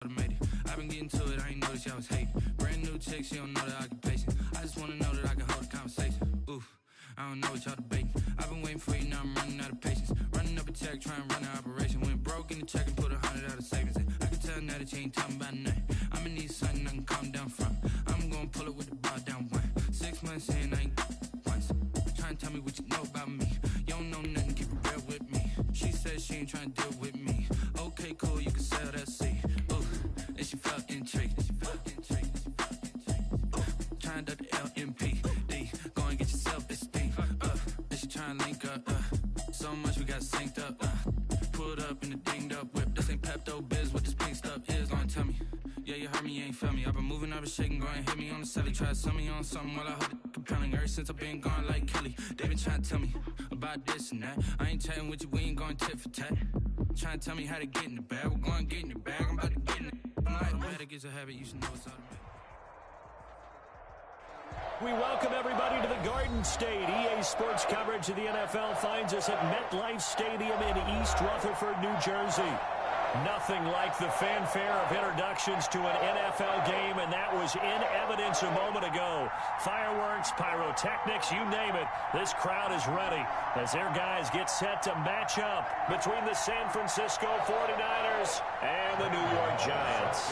automated. I've been getting to it, I ain't noticed y'all was hating. Brand new chick, she don't know the occupation. I just wanna know that I can hold a conversation. Oof, I don't know what y'all debating. I've been waiting for you, now I'm running out of patience. Running up a check, trying to run an operation. Went broke in the check and put 100 out of savings in. I can tell now that you ain't talking about nothing. I'ma need something I can calm down from. I'm gonna pull it with the bar down one. 6 months in, I ain't once. Trying to tell me what you know about me. You don't know nothing, keep it real with me. She said she ain't trying to deal with me. Okay, cool, you can sell that seed. Ooh, and she felt intrigued. Trying to duck the LMPD. Go and get your self-esteem. And she trying to link up. So much we got synced up. Pulled up in the dinged up whip. This ain't Pepto-Biz, what this pink stuff is. Gonna tell me. Yeah, you heard me, you ain't felt me. I've been moving, I've been shaking, go and hit me on the celly. Try to sell me on something while I hold it compelling. Ever since I've been gone like Kelly, they been trying to tell me about this and that. I ain't chatting with you, we ain't going tit for tat. Trying to tell me how to get in the bag. We're going to get in the bag, I'm about to get in it. I'm like, automatic is a habit, you should know it's automatic. We welcome everybody to the Garden State. EA Sports coverage of the NFL finds us at MetLife Stadium in East Rutherford, New Jersey. Nothing like the fanfare of introductions to an NFL game, and that was in evidence a moment ago. Fireworks, pyrotechnics, you name it. This crowd is ready as their guys get set to match up between the San Francisco 49ers and the New York Giants.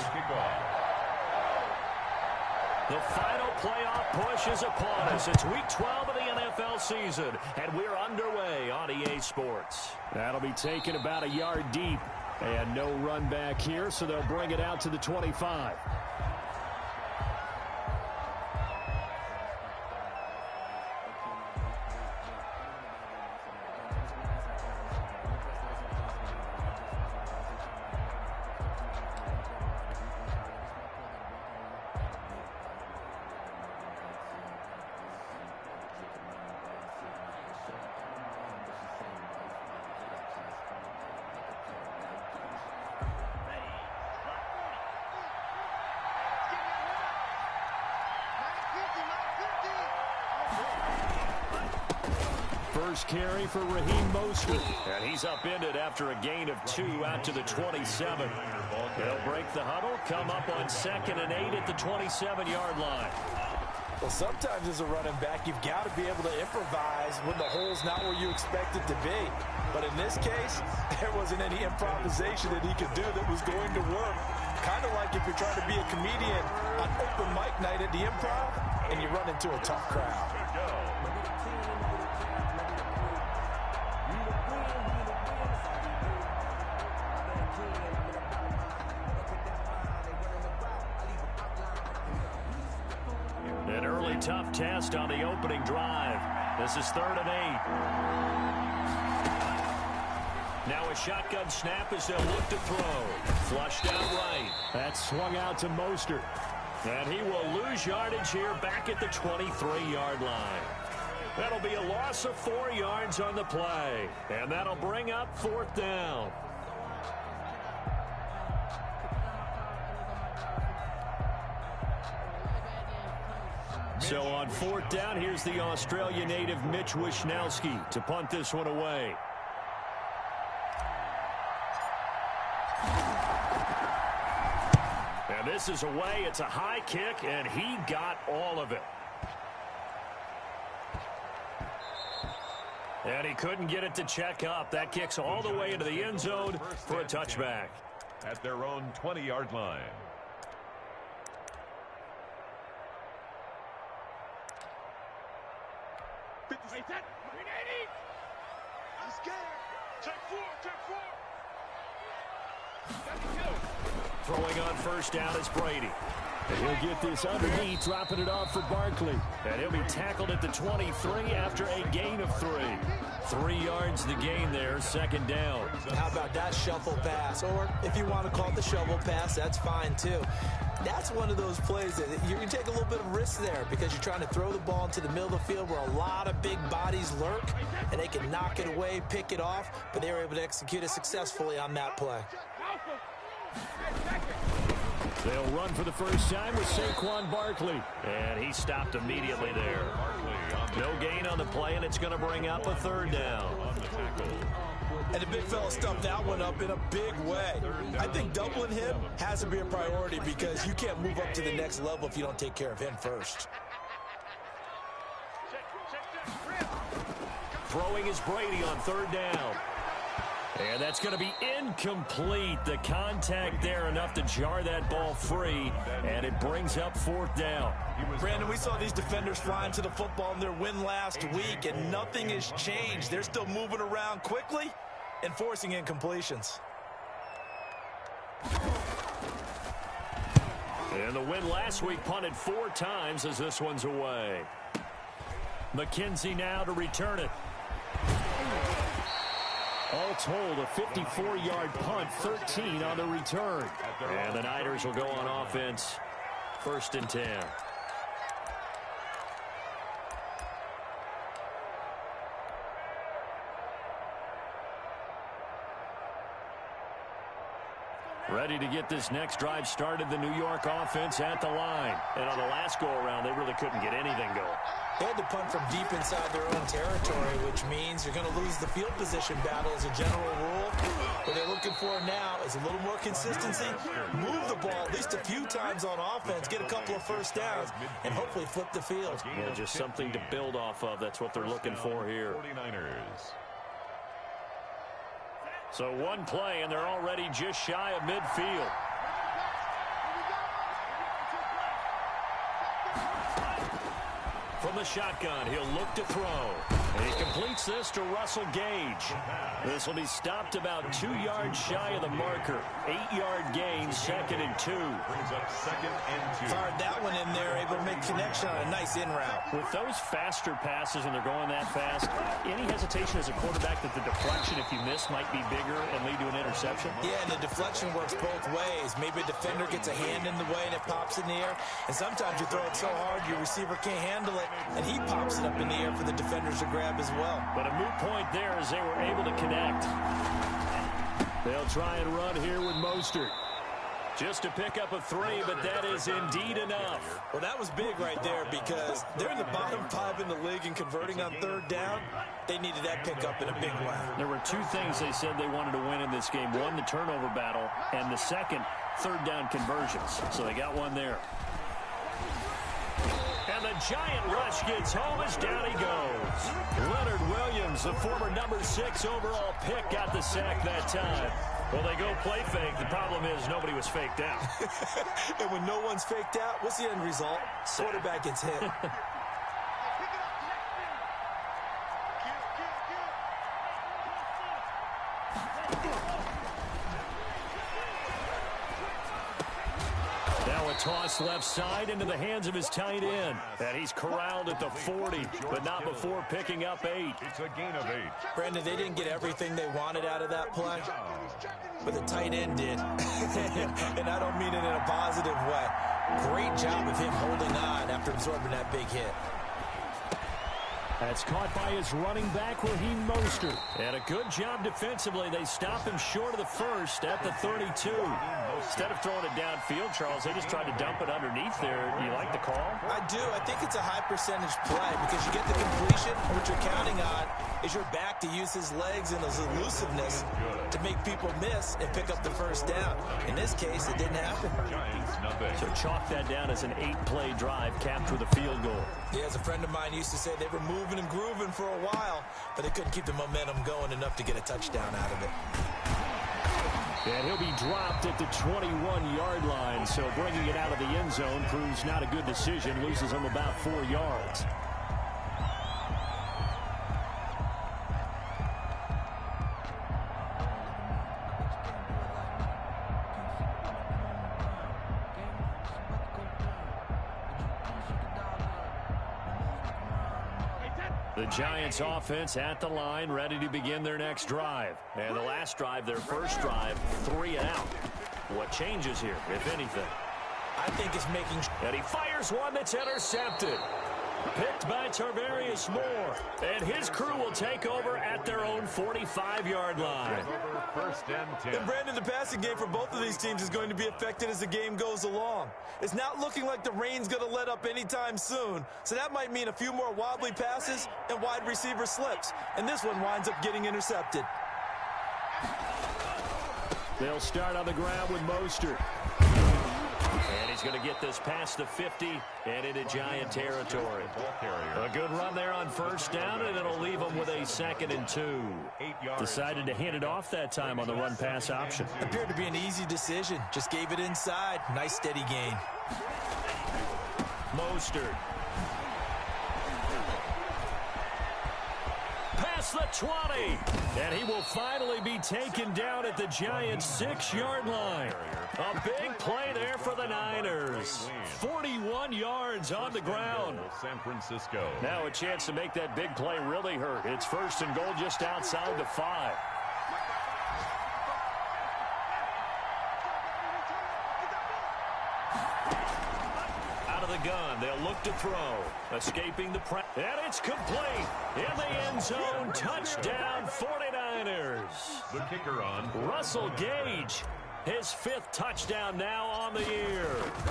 The final playoff push is upon us. It's Week 12 of the NFL season, and we're underway on EA Sports. That'll be taken about a yard deep. And no run back here, so they'll bring it out to the 25. First carry for Raheem Mostert. And he's upended after a gain of 2 out to the 27. They'll break the huddle, come up on 2nd and 8 at the 27-yard line. Well, sometimes as a running back, you've got to be able to improvise when the hole's not where you expect it to be. But in this case, there wasn't any improvisation that he could do that was going to work. Kind of like if you're trying to be a comedian on open mic night at the Improv and you run into a tough crowd. An early tough test on the opening drive. This is 3rd and 8. Now a shotgun snap as they'll look to throw. Flushed out right. That's swung out to Mostert. And he will lose yardage here back at the 23-yard line. That'll be a loss of 4 yards on the play. And that'll bring up 4th down. So on 4th down, here's the Australia native Mitch Wishnowsky to punt this one away. And this is away. It's a high kick, and he got all of it. And he couldn't get it to check up. That kicks all the way into the end zone for a touchback. At their own 20-yard line. Throwing on 1st down is Brady. And he'll get this underneath, dropping it off for Barkley. And he'll be tackled at the 23 after a gain of 3. 3 yards the gain there, 2nd down. How about that shuffle pass? Or if you want to call it the shovel pass, that's fine too. That's one of those plays that you can take a little bit of risk there because you're trying to throw the ball into the middle of the field where a lot of big bodies lurk, and they can knock it away, pick it off, but they were able to execute it successfully on that play. They'll run for the first time with Saquon Barkley. And he stopped immediately there. No gain on the play, and it's going to bring up a 3rd down. And the big fella stuffed that one up in a big way. I think doubling him has to be a priority because you can't move up to the next level if you don't take care of him first. Throwing is Brady on third down. And that's going to be incomplete. The contact there enough to jar that ball free, and it brings up fourth down. Brandon, we saw these defenders flying to the football in their win last week, and nothing has changed. They're still moving around quickly and forcing incompletions. And the win last week punted 4 times as this one's away. McKenzie now to return it. All told, a 54-yard punt, 13 on the return. And the Niners will go on offense, 1st and 10. Ready to get this next drive started, the New York offense at the line. And on the last go-around, they really couldn't get anything going. They had to punt from deep inside their own territory, which means you're going to lose the field position battle as a general rule. What they're looking for now is a little more consistency, move the ball at least a few times on offense, get a couple of first downs, and hopefully flip the field. Yeah, just something to build off of. That's what they're looking for here. 49ers. So one play, and they're already just shy of midfield. From the shotgun, he'll look to throw. And he completes this to Russell Gage. This will be stopped about 2 yards shy of the marker. 8-yard gain, 2nd and 2. Brings up 2nd and 2. Fired that one in there, able to make connection on a nice in route. With those faster passes when they're going that fast, any hesitation as a quarterback that the deflection, if you miss, might be bigger and lead to an interception? Yeah, and the deflection works both ways. Maybe a defender gets a hand in the way and it pops in the air. And sometimes you throw it so hard your receiver can't handle it, and he pops it up in the air for the defenders to grab as well. But a moot point there as they were able to connect. They'll try and run here with Mostert. Just to pick up a 3, but that is indeed enough. Well, that was big right there because they're in the bottom 5 in the league and converting on third down. They needed that pickup in a big way. There were 2 things they said they wanted to win in this game. One, the turnover battle, and the second, third down conversions. So they got one there. And the giant rush gets home as down he goes. Leonard Williams, the former number 6 overall pick, got the sack that time. Well, they go play fake. The problem is nobody was faked out. And when no one's faked out, what's the end result? Quarterback gets hit. Toss left side into the hands of his tight end. And he's corralled at the 40, but not before picking up 8. It's a gain of 8. Brandon, they didn't get everything they wanted out of that play, but the tight end did. And I don't mean it in a positive way. Great job of him holding on after absorbing that big hit. That's caught by his running back, Raheem Mostert. And a good job defensively. They stop him short of the first at the 32. Instead of throwing it downfield, Charles, they just tried to dump it underneath there. Do you like the call? I do. I think it's a high percentage play because you get the completion. What you're counting on is your back to use his legs and his elusiveness to make people miss and pick up the first down. In this case, it didn't happen. So chalk that down as an 8-play drive capped with a field goal. Yeah, as a friend of mine used to say, they were moving and grooving for a while, but they couldn't keep the momentum going enough to get a touchdown out of it. And he'll be dropped at the 21-yard line, so bringing it out of the end zone proves not a good decision, loses him about 4 yards. The Giants offense at the line, ready to begin their next drive. And the last drive, their first drive, 3 and out. What changes here, if anything? I think it's making... And he fires one that's intercepted. Picked by Tarvarius Moore. And his crew will take over at their own 45-yard line. First and 10. And Brandon, the passing game for both of these teams is going to be affected as the game goes along. It's not looking like the rain's going to let up anytime soon. So that might mean a few more wobbly passes and wide receiver slips. And this one winds up getting intercepted. They'll start on the ground with Mostert. And he's going to get this past the 50 and into Giant territory. A good run there on first down, and it'll leave him with a 2nd and 2. Decided to hand it off that time on the run-pass option. Appeared to be an easy decision. Just gave it inside. Nice steady gain. Mostert. Past the 20. And he will finally be taken down at the Giants' 6-yard line. A big play there for the Niners. 41 yards on the ground. San Francisco. Now a chance to make that big play really hurt. It's 1st and goal just outside the 5. Out of the gun, they'll look to throw. Escaping the press. And it's complete. In the end zone, touchdown 49ers. The kicker on. Russell Gage. His 5th touchdown now on the year.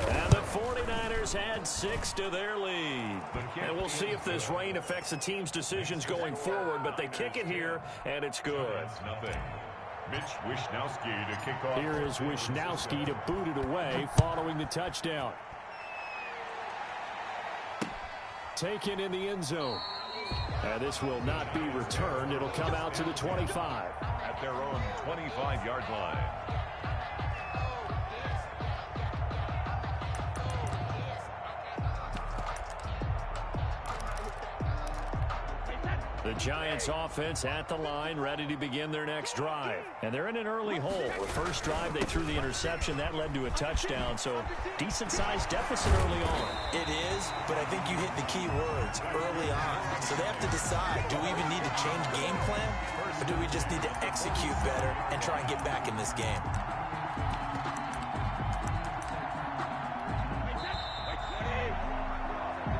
And the 49ers add 6 to their lead. And we'll see if this rain affects the team's decisions going forward, but they kick it here, and it's good. It's nothing. Mitch Wishnowsky to kick off. Here is Wishnowsky to boot it away following the touchdown. Taken in the end zone. And this will not be returned. It'll come out to the 25. At their own 25-yard line. The Giants offense at the line, ready to begin their next drive. And they're in an early hole. The first drive, they threw the interception. That led to a touchdown, so decent-sized deficit early on. It is, but I think you hit the key words, early on. So they have to decide, do we even need to change game plan, or do we just need to execute better and try and get back in this game?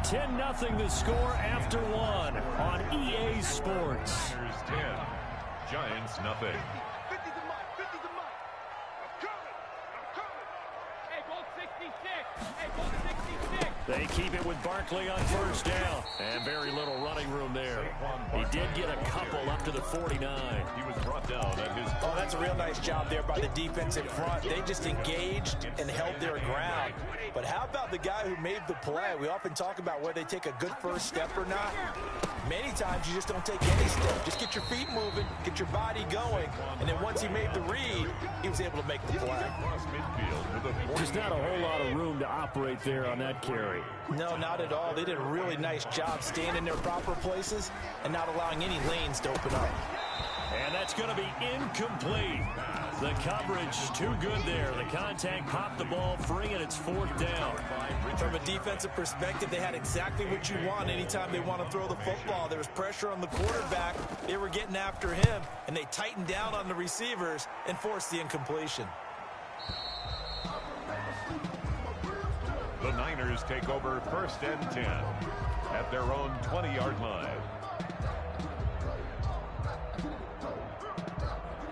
10-0 the score after 1 on EA Sports. Niners 10, Giants nothing. They keep it with Barkley on first down. And very little running room there. He did get a couple up to the 49. He was brought down at his... Oh, that's a real nice job there by the defense in front. They just engaged and held their ground. But how about the guy who made the play? We often talk about whether they take a good first step or not. Many times you just don't take any step. Just get your feet moving, get your body going, and then once he made the read, he was able to make the play. Just not a whole lot of room to operate there on that carry. No, not at all. They did a really nice job staying in their proper places and not allowing any lanes to open up. And that's going to be incomplete. The coverage too good there. The contact popped the ball free, and it's 4th down. From a defensive perspective, they had exactly what you want anytime they want to throw the football. There was pressure on the quarterback. They were getting after him, and they tightened down on the receivers and forced the incompletion. The Niners take over 1st and 10 at their own 20-yard line.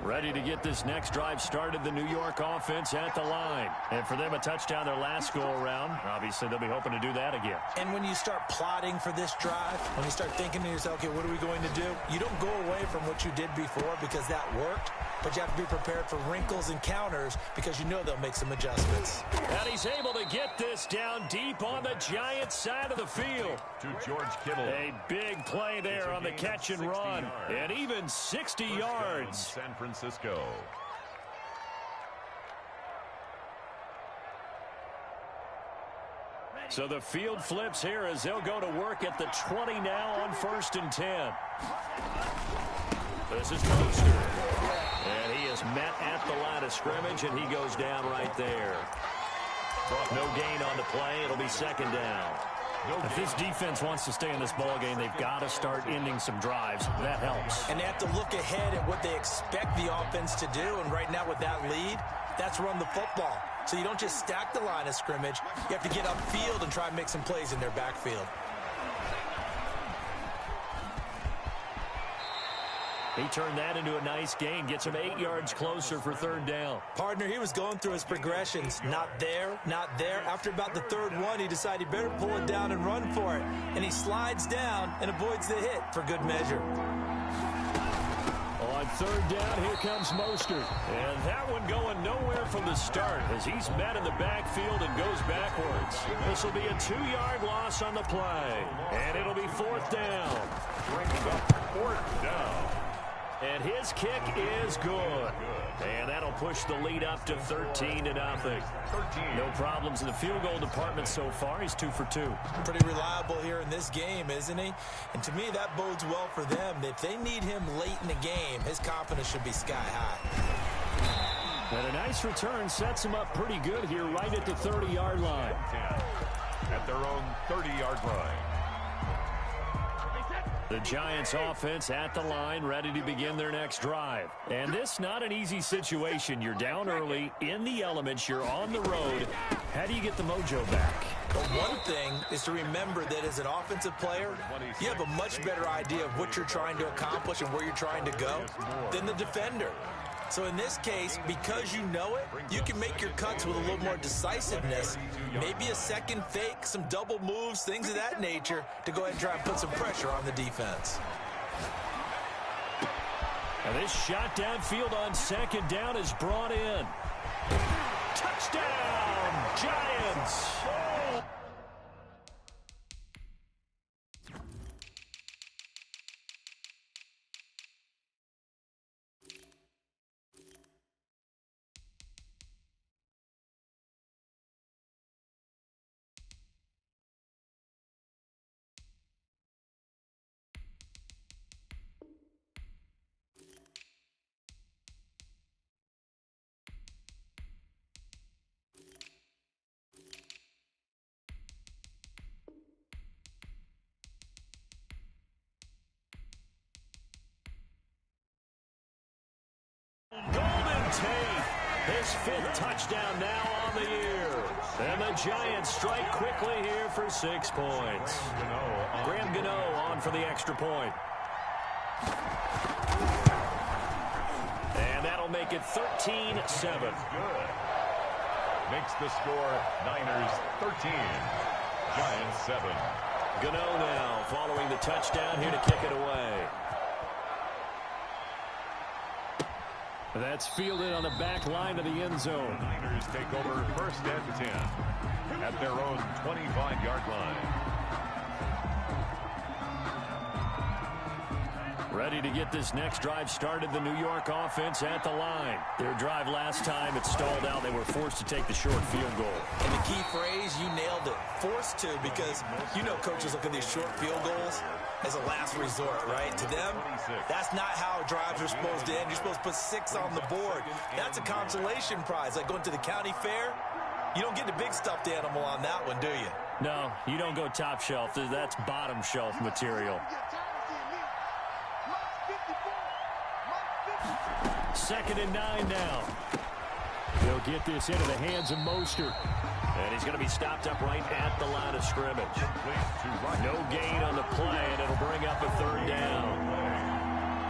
Ready to get this next drive started, the New York offense at the line. And for them, a touchdown their last go-around. Obviously, they'll be hoping to do that again. And when you start plotting for this drive, when you start thinking to yourself, okay, what are we going to do? You don't go away from what you did before because that worked, but you have to be prepared for wrinkles and counters because you know they'll make some adjustments. And he's able to get this down deep on the Giants side of the field. To George Kittle. A big play there on the catch and run. And even 60 yards. San Francisco. So the field flips here as they'll go to work at the 20 now on 1st and 10. This is Mostert. And he is met at the line of scrimmage, and he goes down right there. No gain on the play. It'll be 2nd down. If this defense wants to stay in this ball game, they've got to start ending some drives. That helps. And they have to look ahead at what they expect the offense to do. And right now with that lead, that's run the football. So you don't just stack the line of scrimmage. You have to get upfield and try and make some plays in their backfield. He turned that into a nice gain. Gets him 8 yards closer for 3rd down. Partner, he was going through his progressions. Not there, not there. After about the 3rd one, he decided he better pull it down and run for it. And he slides down and avoids the hit for good measure. On third down, here comes Mostert. And that one going nowhere from the start as he's met in the backfield and goes backwards. This will be a 2-yard loss on the play. And it'll be fourth down. Brings up fourth down. And his kick is good. And that'll push the lead up to 13-0. No problems in the field goal department so far. He's 2 for 2. Pretty reliable here in this game, isn't he? And to me, that bodes well for them. If they need him late in the game, his confidence should be sky high. And a nice return sets him up pretty good here right at the 30-yard line. At their own 30-yard line. The Giants offense at the line, ready to begin their next drive. And this not an easy situation. You're down early, in the elements, you're on the road. How do you get the mojo back? Well, one thing is to remember that as an offensive player, you have a much better idea of what you're trying to accomplish and where you're trying to go than the defender. So in this case, because you know it, you can make your cuts with a little more decisiveness. Maybe a second fake, some double moves, things of that nature to go ahead and try and put some pressure on the defense. And this shot downfield on second down is brought in. Touchdown, Giants! Golden Tate, his 5th touchdown now on the year. And the Giants strike quickly here for 6 points. Graham Gano on for the extra point. And that'll make it 13-7. Good. Makes the score Niners 13, Giants 7. Gano now following the touchdown here to kick it away. That's fielded on the back line of the end zone. The Niners take over first and 10 at their own 25-yard line. Ready to get this next drive started, the New York offense at the line. Their drive last time, it stalled out. They were forced to take the short field goal. And the key phrase, you nailed it, forced to, because you know coaches look at these short field goals as a last resort, right? To them, that's not how drives are supposed to end. You're supposed to put 6 on the board. That's a consolation prize, like going to the county fair. You don't get the big stuffed animal on that one, do you? No, you don't go top shelf. That's bottom shelf material. 2nd and 9 now. He'll get this into the hands of Mostert. And he's going to be stopped up right at the line of scrimmage. No gain on the play, and it'll bring up a 3rd down.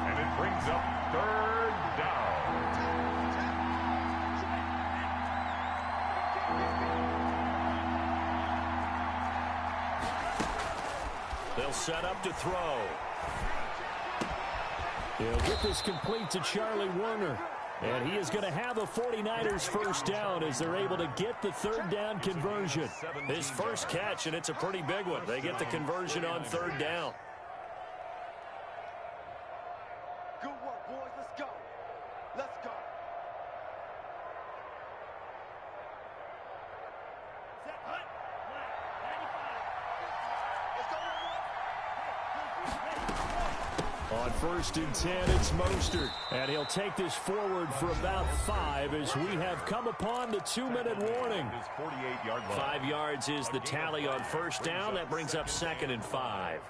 And it brings up 3rd down. They'll set up to throw. He'll get this complete to Charlie Warner. And he is going to have a 49ers first down as they're able to get the 3rd down conversion. His first catch, and it's a pretty big one. They get the conversion on 3rd down. Good work, boys. Let's go. Let's go. Set, hut. 95. Let's go. On 1st and 10, it's Mostert. And he'll take this forward for about 5 as we have come upon the 2-minute warning. 5 yards is the tally on 1st down. That brings up 2nd and 5.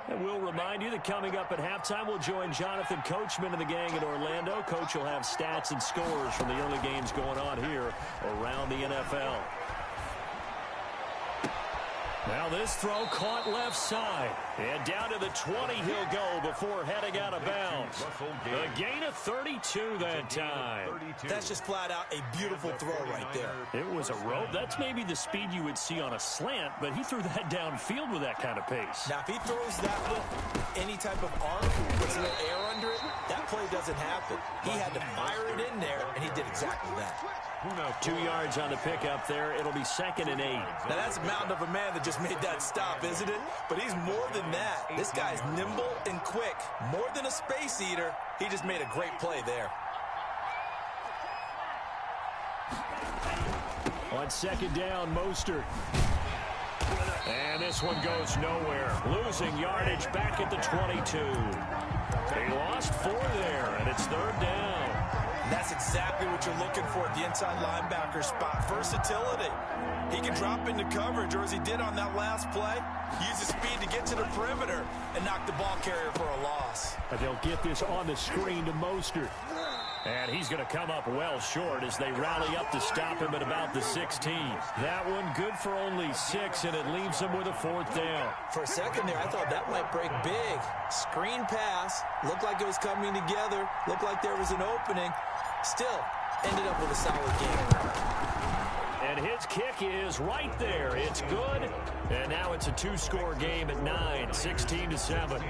And we'll remind you that coming up at halftime, we'll join Jonathan Coachman and the gang in Orlando. Coach will have stats and scores from the early games going on here around the NFL. Now this throw caught left side. And down to the 20 he'll go before heading out of bounds. A gain of 32 that time. That's just flat out a beautiful throw right there. It was a rope. That's maybe the speed you would see on a slant, but he threw that downfield with that kind of pace. Now, if he throws that with any type of arc, puts a little air under it, that play doesn't happen. He had to fire it in there, and he did exactly that. 2 yards on the pickup there. It'll be 2nd and 8. Now, that's a mountain of a man that just made that stop, isn't it? But he's more than that. This guy's nimble and quick. More than a space eater, he just made a great play there. On 2nd down, Mostert. And this one goes nowhere. Losing yardage back at the 22. They lost 4 there, and it's 3rd down. And that's exactly what you're looking for at the inside linebacker spot. Versatility. He can drop into coverage, or as he did on that last play, use his speed to get to the perimeter and knock the ball carrier for a loss. But they'll get this on the screen to Mostert. And he's going to come up well short as they rally up to stop him at about the 16. That one good for only 6, and it leaves him with a 4th down. For a second there, I thought that might break big. Screen pass. Looked like it was coming together. Looked like there was an opening. Still, ended up with a solid game. And his kick is right there. It's good. And now it's a 2-score game at 9, 16-7.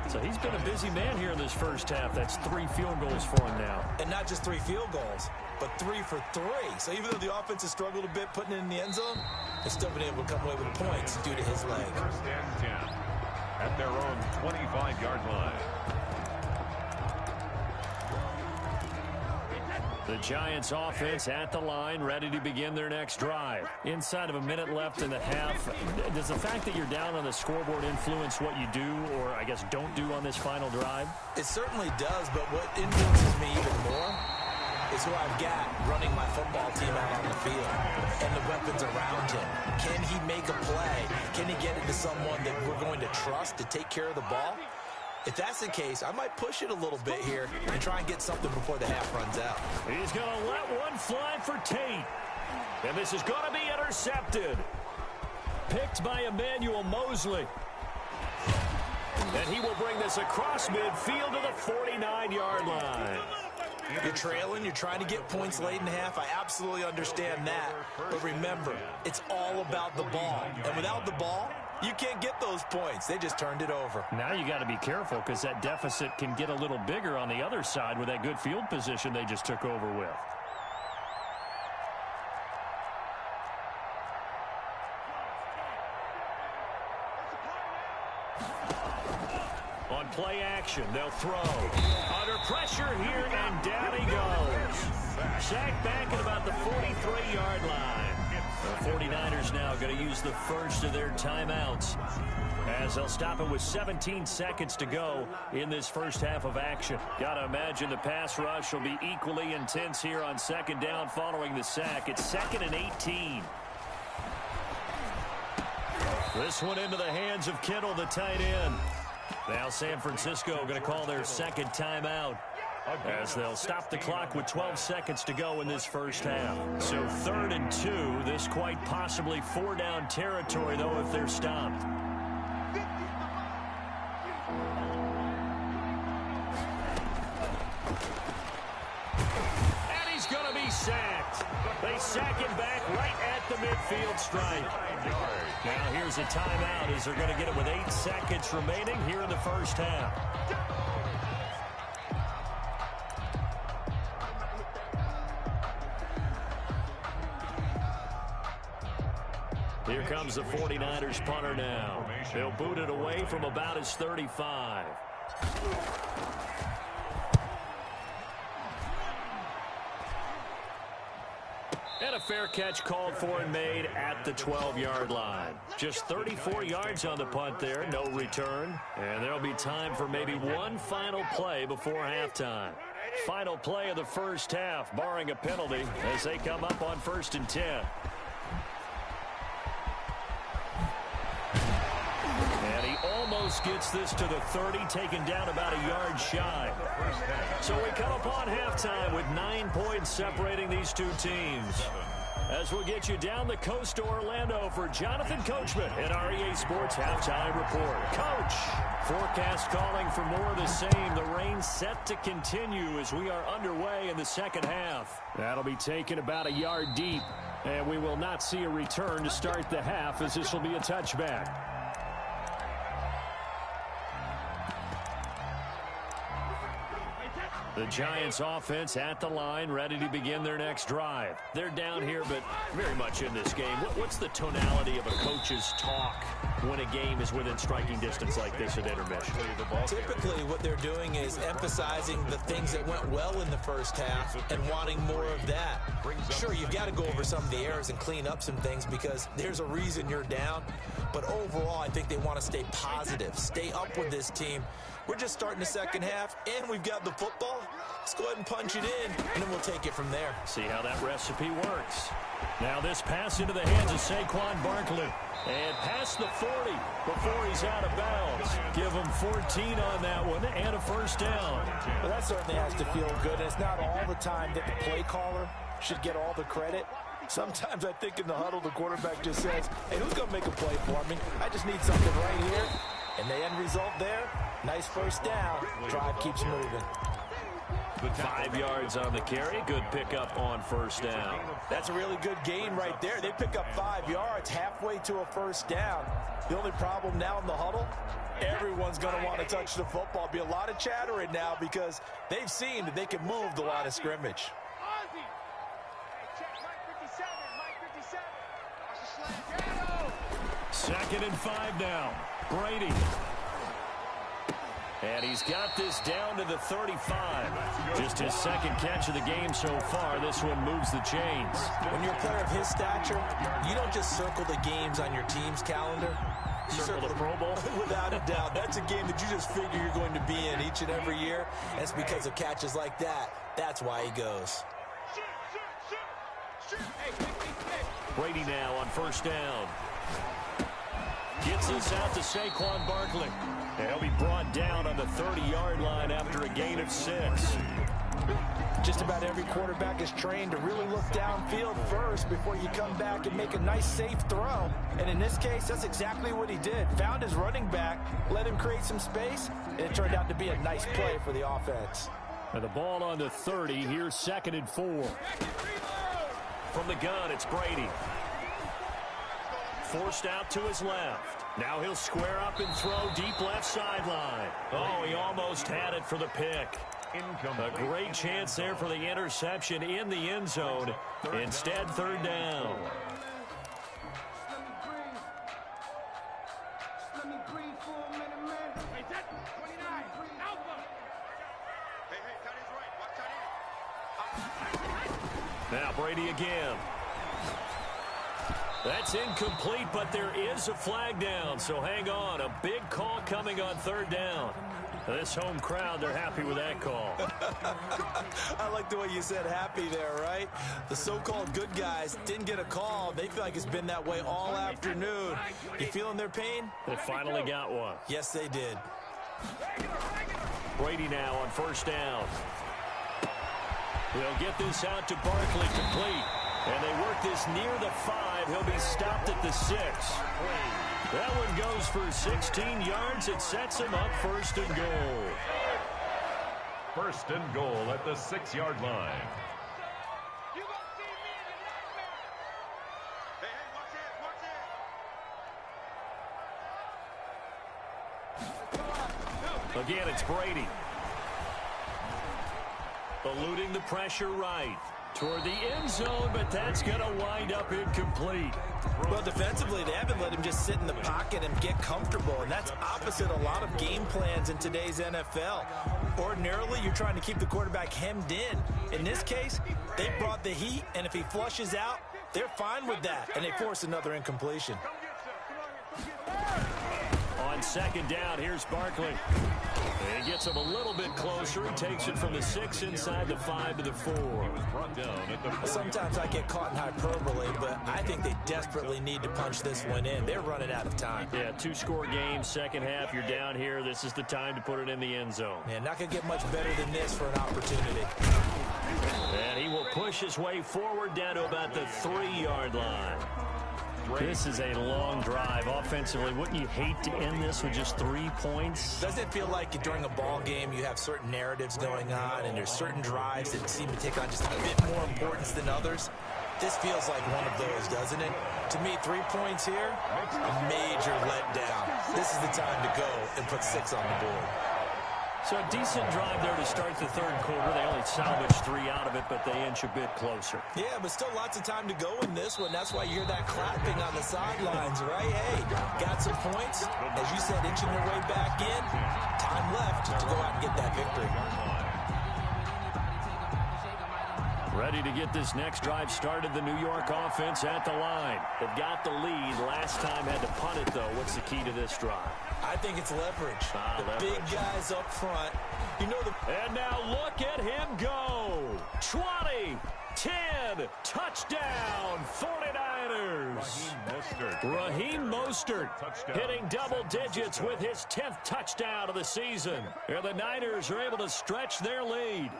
So he's been a busy man here in this first half. That's 3 field goals for him now. And not just 3 field goals, but 3 for 3. So even though the offense has struggled a bit putting it in the end zone, they've still been able to come away with points due to his leg. 1st and 10 at their own 25-yard line. The Giants offense at the line, ready to begin their next drive. Inside of a minute left in the half, does the fact that you're down on the scoreboard influence what you do, or I guess don't do on this final drive? It certainly does, but what influences me even more is who I've got running my football team out on the field and the weapons around him. Can he make a play? Can he get into someone that we're going to trust to take care of the ball? If that's the case, I might push it a little bit here and try and get something before the half runs out. He's going to let one fly for Tate. And this is going to be intercepted. Picked by Emmanuel Mosley. And he will bring this across midfield to the 49-yard line. You're trailing, you're trying to get points late in the half. I absolutely understand that. But remember, it's all about the ball. And without the ball, you can't get those points. They just turned it over. Now you got to be careful because that deficit can get a little bigger on the other side with that good field position they just took over with. On play action, they'll throw. Under pressure here, and down he goes. Sacked back at about the 43-yard line. The 49ers now going to use the first of their timeouts as they'll stop it with 17 seconds to go in this first half of action. Got to imagine the pass rush will be equally intense here on 2nd down following the sack. It's 2nd and 18. This one into the hands of Kittle, the tight end. Now San Francisco going to call their 2nd timeout as they'll stop the clock with 12 seconds to go in this first half. So 3rd and 2, this quite possibly 4-down territory, though, if they're stopped. And he's going to be sacked. They sack him back right at the midfield stripe. Now here's a timeout as they're going to get it with 8 seconds remaining here in the first half. Here comes the 49ers punter now. They'll boot it away from about his 35. And a fair catch called for and made at the 12-yard line. Just 34 yards on the punt there, no return. And there'll be time for maybe one final play before halftime. Final play of the first half, barring a penalty, as they come up on 1st and 10. And he almost gets this to the 30, taken down about a yard shy. So we come upon halftime with 9 points separating these two teams. as we'll get you down the coast to Orlando for Jonathan Coachman in our EA Sports Halftime Report. Coach, forecast calling for more of the same. The rain set to continue as we are underway in the second half. That'll be taken about a yard deep, and we will not see a return to start the half as this will be a touchback. The Giants offense at the line, ready to begin their next drive. They're down here, but very much in this game. What's the tonality of a coach's talk when a game is within striking distance like this at intermission? Typically, what they're doing is emphasizing the things that went well in the first half and wanting more of that. Sure, you've got to go over some of the errors and clean up some things because there's a reason you're down. But overall, I think they want to stay positive, stay up with this team. We're just starting the second half, and we've got the football. Let's go ahead and punch it in, and then we'll take it from there. See how that recipe works. Now this pass into the hands of Saquon Barkley. And past the 40 before he's out of bounds. Give him 14 on that one and a first down. Well, that certainly has to feel good, and it's not all the time that the play caller should get all the credit. Sometimes I think in the huddle, the quarterback just says, hey, who's going to make a play for me? I just need something right here. And the end result there, nice first down. Drive keeps moving. 5 yards on the carry. Good pickup on first down. That's a really good gain right there. They pick up 5 yards halfway to a first down. The only problem now in the huddle, everyone's going to want to touch the football. Be a lot of chattering now because they've seen that they can move the line of scrimmage. Second and 5 now. Brady. And he's got this down to the 35. Just his second catch of the game so far. This one moves the chains. When you're a player of his stature, you don't just circle the games on your team's calendar. You circle the Pro Bowl? Without a doubt. That's a game that you just figure you're going to be in each and every year. And it's because of catches like that. That's why he goes. Brady now on first down. Gets this out to Saquon Barkley. And he'll be brought down on the 30-yard line after a gain of 6. Just about every quarterback is trained to really look downfield first before you come back and make a nice, safe throw. And in this case, that's exactly what he did. Found his running back, let him create some space, and it turned out to be a nice play for the offense. And the ball on the 30. Here's 2nd and 4. From the gun, it's Brady. Forced out to his left. Now he'll square up and throw deep left sideline. Oh, he almost had it for the pick. A great chance there for the interception in the end zone. Instead, 3rd down. Now Brady again. That's incomplete, but there is a flag down, so hang on. A big call coming on 3rd down. This home crowd, they're happy with that call. I like the way you said happy there, right? The so-called good guys didn't get a call. They feel like it's been that way all afternoon. You feeling their pain? They finally got one. Yes, they did. Brady now on first down. They'll get this out to Barkley complete. And they work this near the 5. He'll be stopped at the 6. That one goes for 16 yards. It sets him up 1st and goal. 1st and goal at the 6-yard line. Again, it's Brady. Eluding the pressure right. Toward the end zone, but that's going to wind up incomplete. Well, defensively, they haven't let him just sit in the pocket and get comfortable, and that's opposite a lot of game plans in today's NFL. Ordinarily, you're trying to keep the quarterback hemmed in. In this case, they brought the heat, and if he flushes out, they're fine with that, and they force another incompletion. On 2nd down, here's Barkley. And he gets him a little bit closer. He takes it from the 6 inside the 5 to the 4. Sometimes I get caught in hyperbole, but I think they desperately need to punch this one in. They're running out of time. Yeah, 2-score game, second half. You're down here. This is the time to put it in the end zone. Yeah, not going to get much better than this for an opportunity. And he will push his way forward down to about the 3-yard line. This is a long drive offensively. Wouldn't you hate to end this with just 3 points? Doesn't it feel like during a ball game you have certain narratives going on and there's certain drives that seem to take on just a bit more importance than others? This feels like one of those, doesn't it? To me, 3 points here, a major letdown. This is the time to go and put 6 on the board. So a decent drive there to start the third quarter. They only salvaged 3 out of it, but they inch a bit closer. Yeah, but still lots of time to go in this one. That's why you hear that clapping on the sidelines, right? Hey, got some points. As you said, inching their way back in. Time left to go out and get that victory. Ready to get this next drive started. The New York offense at the line. They've got the lead. Last time had to punt it, though. What's the key to this drive? I think it's leverage. The big guys up front. You know the... And now look at him go. 20, 10, touchdown, 49ers. Raheem Mostert hitting double digits with his 10th touchdown of the season. And the Niners are able to stretch their lead.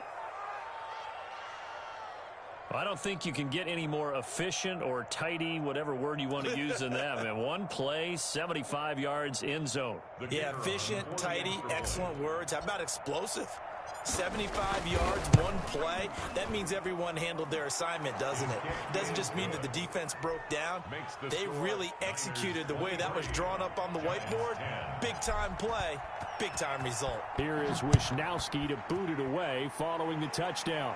I don't think you can get any more efficient or tidy, whatever word you want to use in that. Man, one play, 75 yards in zone. Yeah, efficient, tidy, excellent words. How about explosive? 75 yards, one play. That means everyone handled their assignment, doesn't it? It doesn't just mean that the defense broke down. They really executed the way that was drawn up on the whiteboard. Big-time play, big-time result. Here is Wisnowski to boot it away following the touchdown.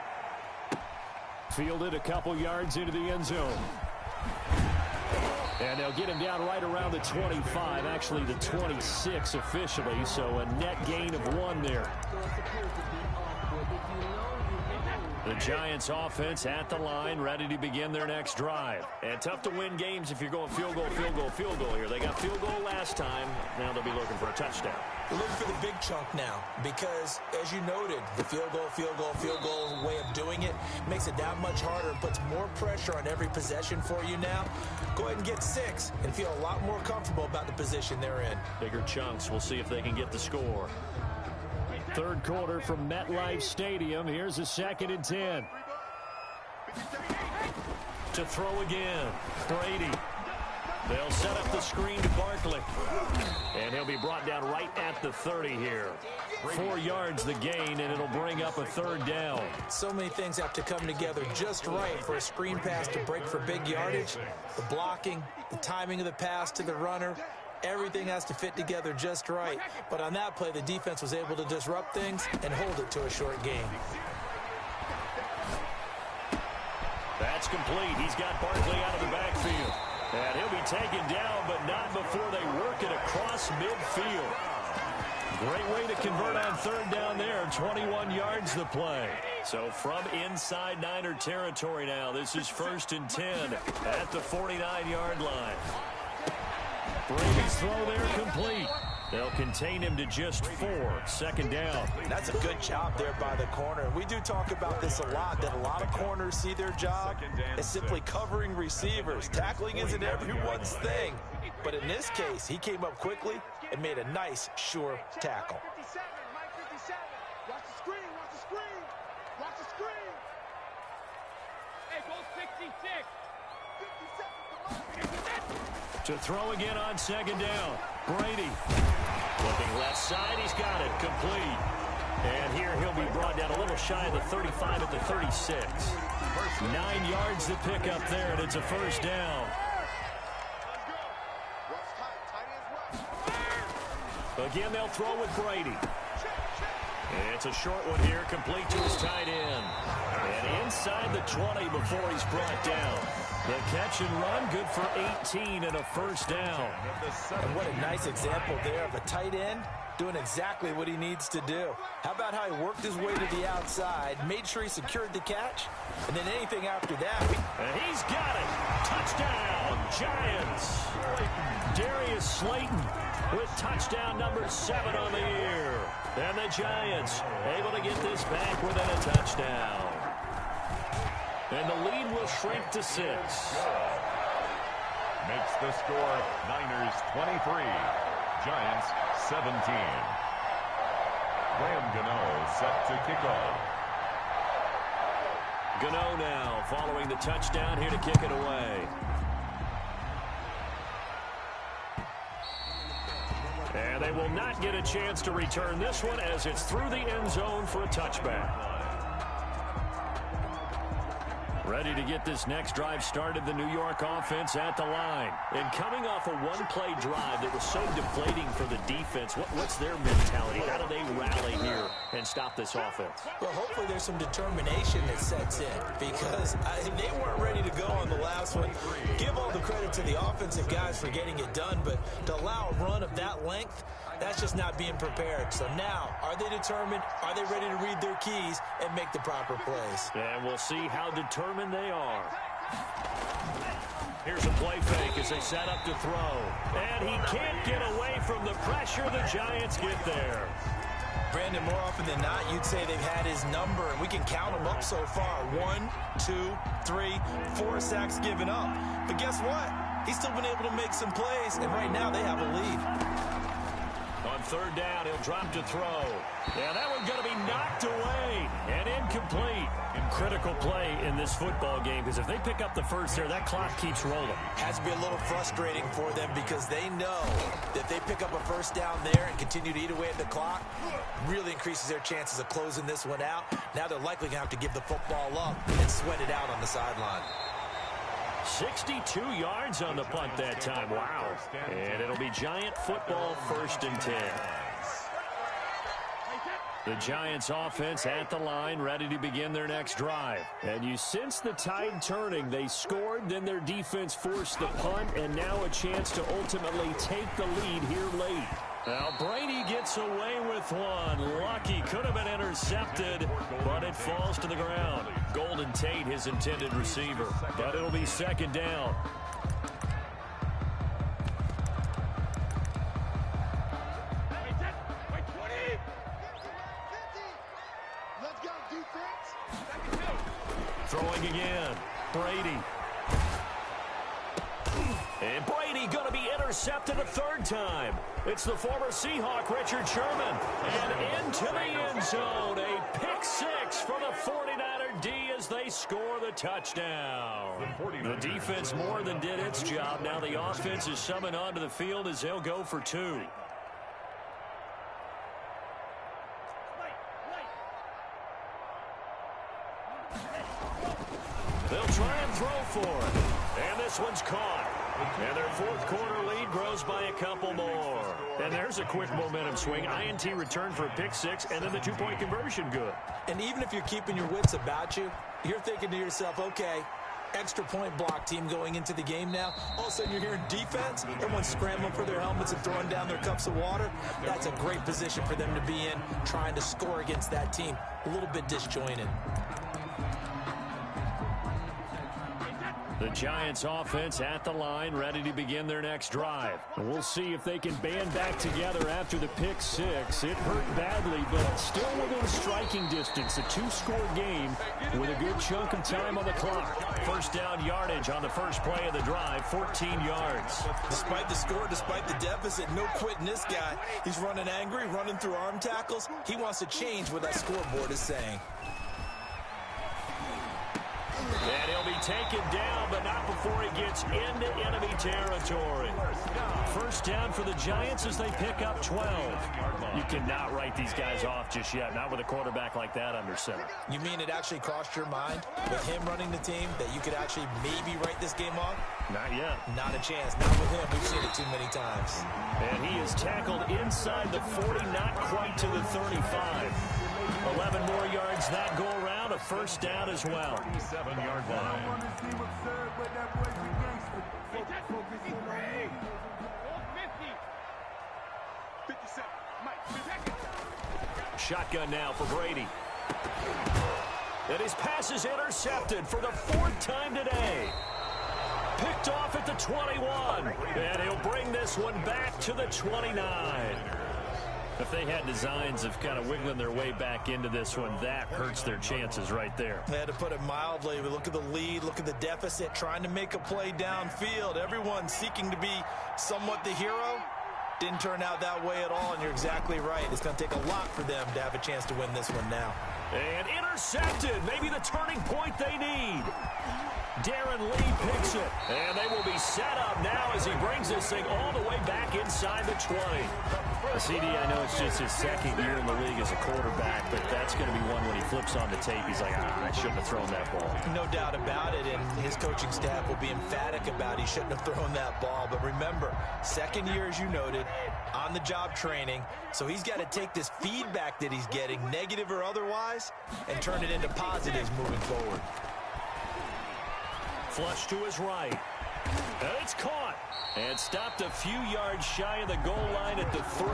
Fielded a couple yards into the end zone. And they'll get him down right around the 25, actually the 26 officially, so a net gain of 1 there. The Giants offense at the line, ready to begin their next drive. And tough to win games if you're going field goal, field goal, field goal here. They got field goal last time. Now they'll be looking for a touchdown. They're looking for the big chunk now because, as you noted, the field goal way of doing it makes it that much harder and puts more pressure on every possession for you now. Go ahead and get 6 and feel a lot more comfortable about the position they're in. Bigger chunks. We'll see if they can get the score. Third quarter from MetLife Stadium. Here's a 2nd and 10. To throw again. Brady. They'll set up the screen to Barkley. And he'll be brought down right at the 30 here. 4 yards the gain, and it'll bring up a 3rd down. So many things have to come together just right for a screen pass to break for big yardage. The blocking, the timing of the pass to the runner, everything has to fit together just right. But on that play, the defense was able to disrupt things and hold it to a short gain. That's complete. He's got Barkley out of the backfield. And he'll be taken down, but not before they work it across midfield. Great way to convert on 3rd down there. 21 yards the play. So from inside Niner territory now, this is 1st and 10 at the 49-yard line. Brady's throw there complete. They'll contain him to just 4. 2nd down. That's a good job there by the corner. We do talk about this a lot, that a lot of corners see their job as simply covering receivers. Tackling isn't everyone's thing. But in this case, he came up quickly and made a nice, sure tackle. Watch the screen, watch the screen. Watch the screen. Hey, go 66. 57. To throw again on 2nd down. Brady. Looking left side, he's got it. Complete. And here he'll be brought down a little shy of the 35 at the 36. 9 yards to pick up there, and it's a 1st down. Again, they'll throw with Brady. It's a short one here, complete to his tight end. And inside the 20 before he's brought down. The catch and run, good for 18 and a 1st down. And what a nice example there of a tight end doing exactly what he needs to do. How about how he worked his way to the outside, made sure he secured the catch, and then anything after that. And he's got it. Touchdown, Giants. Darius Slayton with touchdown number 7 on the year. And the Giants able to get this back within a touchdown. And the lead will shrink to 6. Makes the score Niners 23, Giants 17. Graham Gano set to kick off. Gano now following the touchdown here to kick it away. And they will not get a chance to return this one as it's through the end zone for a touchback. Ready to get this next drive started, the New York offense at the line. And coming off a one-play drive that was so deflating for the defense, what's their mentality? How do they rally here and stop this offense? Well, hopefully there's some determination that sets in because they weren't ready to go on the last one. Give all the credit to the offensive guys for getting it done, but to allow a run of that length, that's just not being prepared. So now, are they determined? Are they ready to read their keys and make the proper plays? And we'll see how determined they are. Here's a play fake as they set up to throw. And he can't get away from the pressure. The Giants get there. Brandon, more often than not, you'd say they've had his number, and we can count them up so far. 1, 2, 3, 4 sacks given up. But guess what? He's still been able to make some plays, and right now they have a lead. On third down, he'll drop to throw. And that one's going to be knocked away and incomplete. Critical play in this football game because if they pick up the first there, that clock keeps rolling. Has to be a little frustrating for them because they know that they pick up a first down there and continue to eat away at the clock, really increases their chances of closing this one out. Now they're likely going to have to give the football up and sweat it out on the sideline. 62 yards on the punt that time. Wow. And it'll be Giant football 1st and 10. The Giants offense at the line, ready to begin their next drive. And you sense the tide turning. They scored, then their defense forced the punt, and now a chance to ultimately take the lead here late. Now Brady gets away with one. Lucky, could have been intercepted, but it falls to the ground. Golden Tate, his intended receiver. But it'll be 2nd down. Throwing again. Brady. And Brady going to be intercepted a 3rd time. It's the former Seahawk, Richard Sherman. And into the end zone. A pick 6 for the 49er D as they score the touchdown. The defense more than did its job. Now the offense is summoned onto the field as they'll go for 2. They'll try and throw for it. And this one's caught. And their 4th quarter lead grows by a couple more. And there's a quick momentum swing. INT return for a pick 6, and then the 2-point conversion good. And even if you're keeping your wits about you, you're thinking to yourself, okay, extra point block team going into the game now. All of a sudden you're hearing defense. Everyone's scrambling for their helmets and throwing down their cups of water. That's a great position for them to be in, trying to score against that team. A little bit disjointed. The Giants offense at the line, ready to begin their next drive. We'll see if they can band back together after the pick 6. It hurt badly, but still within striking distance. A 2-score game with a good chunk of time on the clock. 1st down yardage on the first play of the drive, 14 yards. Despite the score, despite the deficit, no quitting this guy. He's running angry, running through arm tackles. He wants to change what that scoreboard is saying. And he'll be taken down, but not before he gets into enemy territory. 1st down for the Giants as they pick up 12. You cannot write these guys off just yet, not with a quarterback like that under center. You mean it actually crossed your mind with him running the team that you could actually maybe write this game off? Not yet. Not a chance. Not with him. We've seen it too many times. And he is tackled inside the 40, not quite to the 35. 11 more yards that go around, a 1st down as well. 7-yard line. Shotgun now for Brady. And his pass is intercepted for the 4th time today. Picked off at the 21. And he'll bring this one back to the 29. If they had designs of kind of wiggling their way back into this one, that hurts their chances right there. They had to put it mildly. But look at the lead, look at the deficit, trying to make a play downfield. Everyone seeking to be somewhat the hero. Didn't turn out that way at all, and you're exactly right. It's going to take a lot for them to have a chance to win this one now. And intercepted. Maybe the turning point they need. Darren Lee picks it. And they will be set up now as he brings this thing all the way back inside the 20. CD, I know it's just his second year in the league as a quarterback, but that's going to be one when he flips on the tape. He's like, I shouldn't have thrown that ball. No doubt about it, and his coaching staff will be emphatic about he shouldn't have thrown that ball. But remember, second year, as you noted, on-the-job training, so he's got to take this feedback that he's getting, negative or otherwise, and turn it into positives moving forward. Flush to his right. And it's caught. And stopped a few yards shy of the goal line at the 3.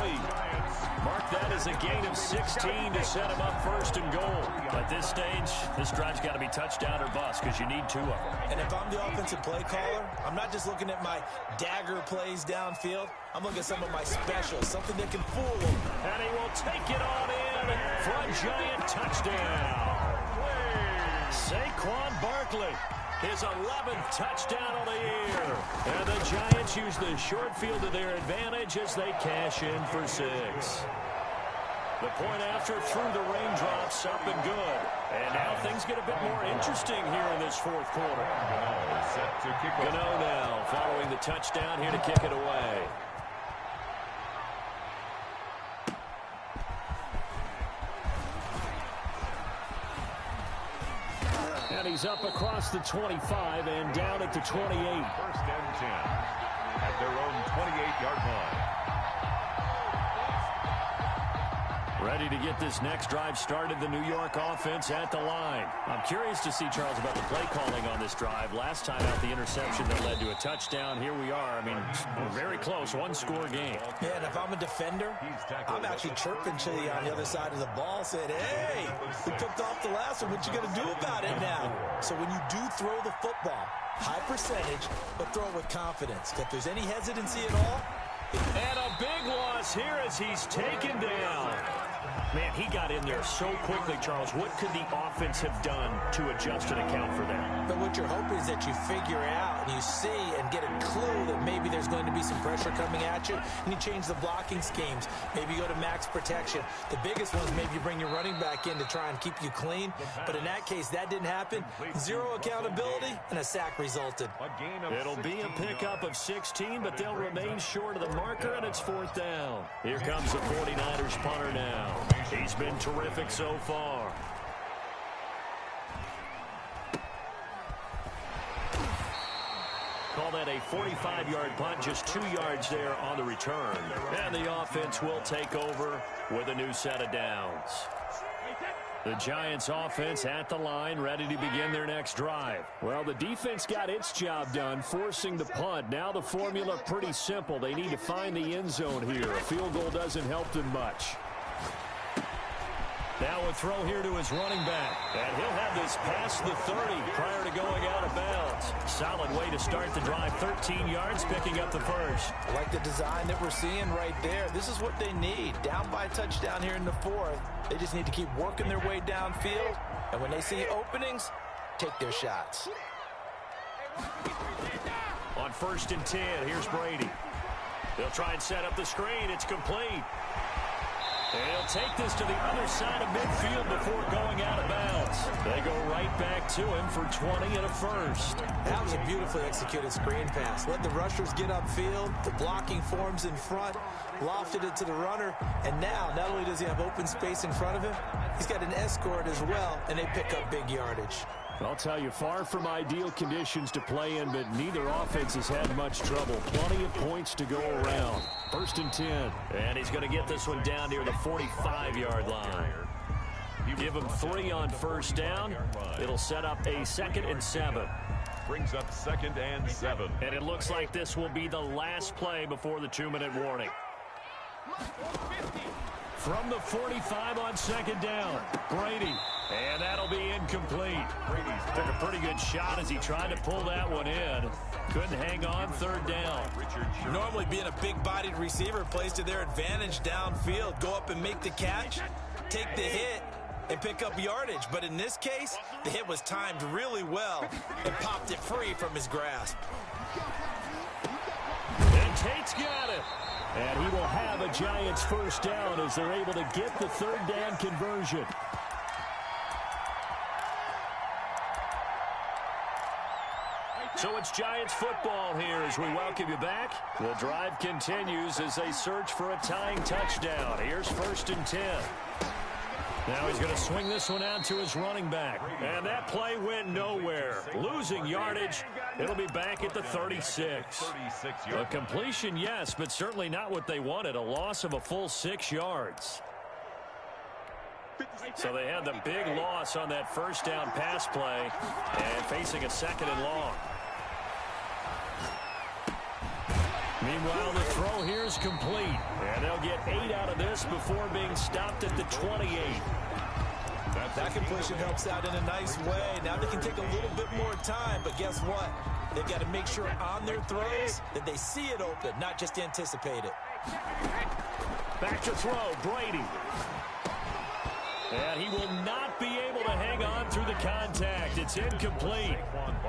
Mark that as a gain of 16 to set him up first and goal. At this stage, this drive's got to be touchdown or bust because you need 2 of them. And if I'm the offensive play caller, I'm not just looking at my dagger plays downfield. I'm looking at some of my specials, something that can fool them. And he will take it on in for a Giant touchdown. Saquon Barkley. His 11th touchdown of the year. And the Giants use the short field to their advantage as they cash in for 6. The point after through the raindrops, up and good. And now things get a bit more interesting here in this fourth quarter. Gano now following the touchdown here to kick it away. And he's up across the 25 and down at the 28. First and 10 at their own 28-yard line. Ready to get this next drive started, the New York offense at the line. I'm curious to see, Charles, about the play calling on this drive. Last time out, the interception that led to a touchdown. Here we are. I mean, we're very close. One-score game. Yeah, and if I'm a defender, I'm actually chirping to you on the other side of the ball, saying, hey, we picked off the last one. What you going to do about it now? So when you do throw the football, high percentage, but throw it with confidence. If there's any hesitancy at all. And a big loss here as he's taken down. Man, he got in there so quickly, Charles. What could the offense have done to adjust and account for that? But what you're hoping is that you figure out and you see and get a clue that maybe there's going to be some pressure coming at you, and you change the blocking schemes. Maybe you go to max protection. The biggest one is maybe you bring your running back in to try and keep you clean. But in that case, that didn't happen. Zero accountability, and a sack resulted. It'll be a pickup of 16, but they'll remain short of the marker, and it's 4th down. Here comes the 49ers punter now. He's been terrific so far. Call that a 45-yard punt, just 2 yards there on the return. And the offense will take over with a new set of downs. The Giants offense at the line, ready to begin their next drive. Well, the defense got its job done, forcing the punt. Now the formula pretty simple. They need to find the end zone here. A field goal doesn't help them much. Now a throw here to his running back. And he'll have this past the 30 prior to going out of bounds. Solid way to start the drive. 13 yards, picking up the first. I like the design that we're seeing right there. This is what they need. Down by a touchdown here in the 4th. They just need to keep working their way downfield. And when they see openings, take their shots. On 1st and 10, here's Brady. They'll try and set up the screen. It's complete. And he'll take this to the other side of midfield before going out of bounds. They go right back to him for 20 and a first. That was a beautifully executed screen pass. Let the rushers get upfield. The blocking forms in front. Lofted it to the runner. And now, not only does he have open space in front of him, he's got an escort as well, and they pick up big yardage. I'll tell you, far from ideal conditions to play in, but neither offense has had much trouble. Plenty of points to go around. 1st and 10. And he's going to get this one down near the 45-yard line. Give him 3 on 1st down. It'll set up a 2nd and 7. Brings up 2nd and 7. And it looks like this will be the last play before the 2-minute warning. From the 45 on 2nd down, Brady. And that'll be incomplete. Took a pretty good shot as he tried to pull that one in. Couldn't hang on 3rd down. Normally being a big-bodied receiver plays to their advantage downfield. Go up and make the catch, take the hit, and pick up yardage. But in this case, the hit was timed really well and popped it free from his grasp. And Tate's got it. And he will have a Giants 1st down as they're able to get the 3rd down conversion. So it's Giants football here as we welcome you back. The drive continues as they search for a tying touchdown. Here's 1st and 10. Now he's going to swing this one out to his running back. And that play went nowhere. Losing yardage. It'll be back at the 36. A completion, yes, but certainly not what they wanted. A loss of a full 6 yards. So they had the big loss on that first down pass play and facing a 2nd and long. Meanwhile, the throw here is complete. And they'll get 8 out of this before being stopped at the 28. That completion helps out in a nice way. Now they can take a little bit more time, but guess what? They've got to make sure on their throws that they see it open, not just anticipate it. Back to throw, Brady. And he will not be able to hang on through the contact. It's incomplete.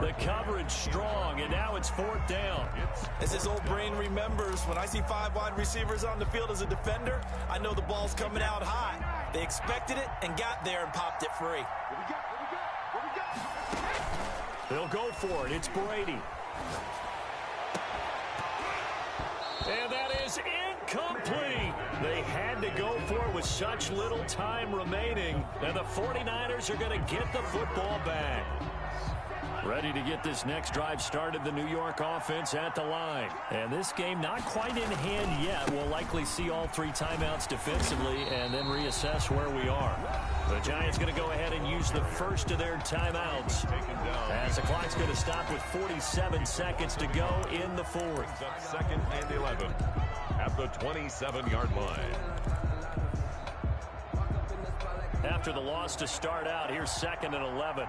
The coverage strong, and now it's 4th down. As his old brain remembers, when I see 5 wide receivers on the field as a defender, I know the ball's coming out high. They expected it and got there and popped it free. They'll go for it. It's Brady. And that is incomplete. They had to go for it with such little time remaining. And the 49ers are going to get the football back. Ready to get this next drive started, the New York offense at the line. And this game not quite in hand yet. We'll likely see all 3 timeouts defensively and then reassess where we are. The Giants going to go ahead and use the first of their timeouts as the clock's going to stop with 47 seconds to go in the 4th. 2nd and 11 at the 27-yard line. After the loss to start out, here's 2nd and 11.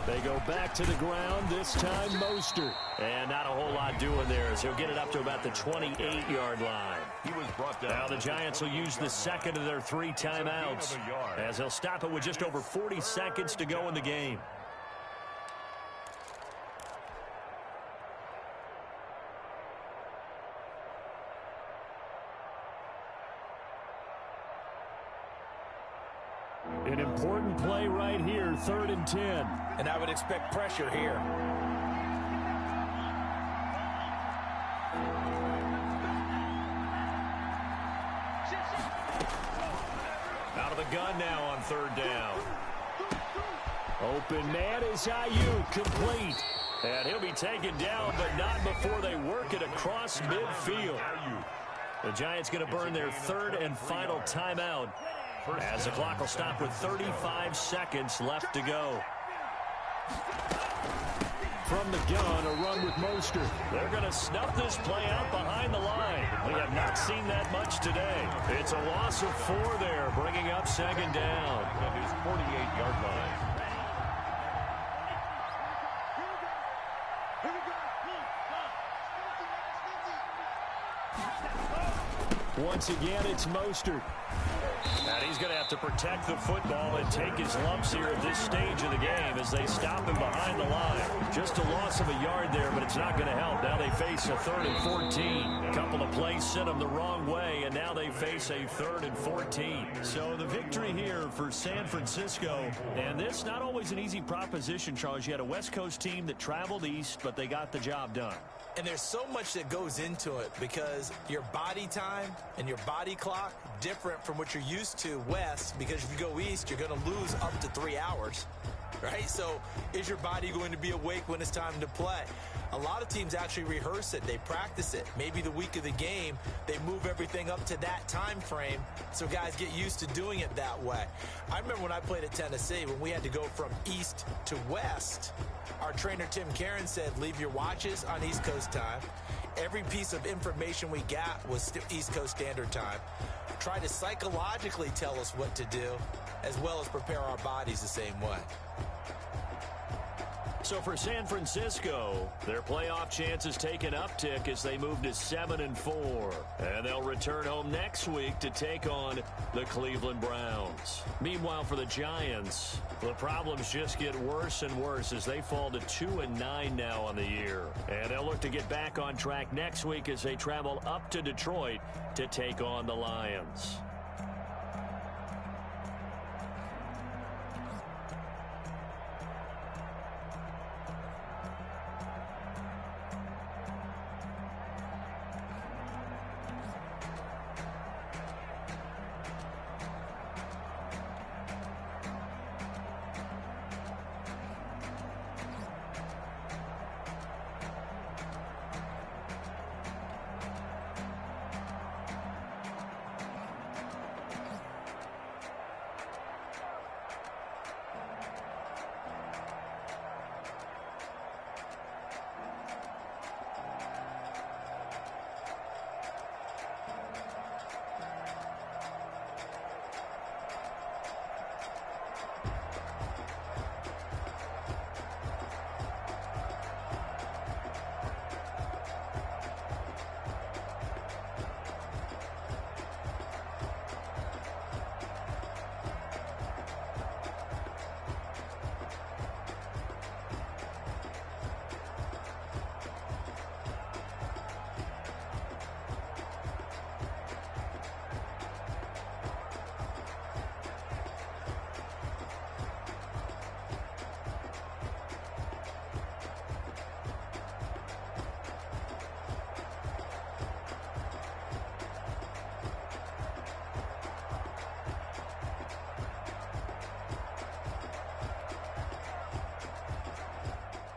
They go back to the ground, this time Mostert. And not a whole lot doing there as he'll get it up to about the 28-yard line. He was brought down. Now the Giants will use the 2nd of their 3 timeouts as they'll stop it with just over 40 seconds to go in the game. An important play right here, 3rd and 10. And I would expect pressure here. Out of the gun now on 3rd down. Open man is Ayuk, complete. And he'll be taken down, but not before they work it across midfield. The Giants going to burn their 3rd and final timeout as the clock will stop with 35 seconds left to go. From the gun, a run with Mostert. They're going to snuff this play out behind the line. We have not seen that much today. It's a loss of 4 there, bringing up 2nd down. At his 48-yard line. Once again, it's Mostert. And he's going to have to protect the football and take his lumps here at this stage of the game as they stop him behind the line. Just a loss of a yard there, but it's not going to help. Now they face a 3rd and 14. A couple of plays sent them the wrong way, and now they face a 3rd and 14. So the victory here for San Francisco. And this not always an easy proposition, Charles. You had a West Coast team that traveled east, but they got the job done. And there's so much that goes into it because your body time and your body clock different from what you're used to west, because if you go east, you're going to lose up to 3 hours, right? So is your body going to be awake when it's time to play? A lot of teams actually rehearse it. They practice it. Maybe the week of the game, they move everything up to that time frame so guys get used to doing it that way. I remember when I played at Tennessee, when we had to go from east to west, our trainer Tim Karen said, leave your watches on East Coast time. Every piece of information we got was East Coast Standard Time. Try to psychologically tell us what to do, as well as prepare our bodies the same way. So for San Francisco, their playoff chances take an uptick as they move to 7-4. And they'll return home next week to take on the Cleveland Browns. Meanwhile, for the Giants, the problems just get worse and worse as they fall to 2-9 now on the year. And they'll look to get back on track next week as they travel up to Detroit to take on the Lions.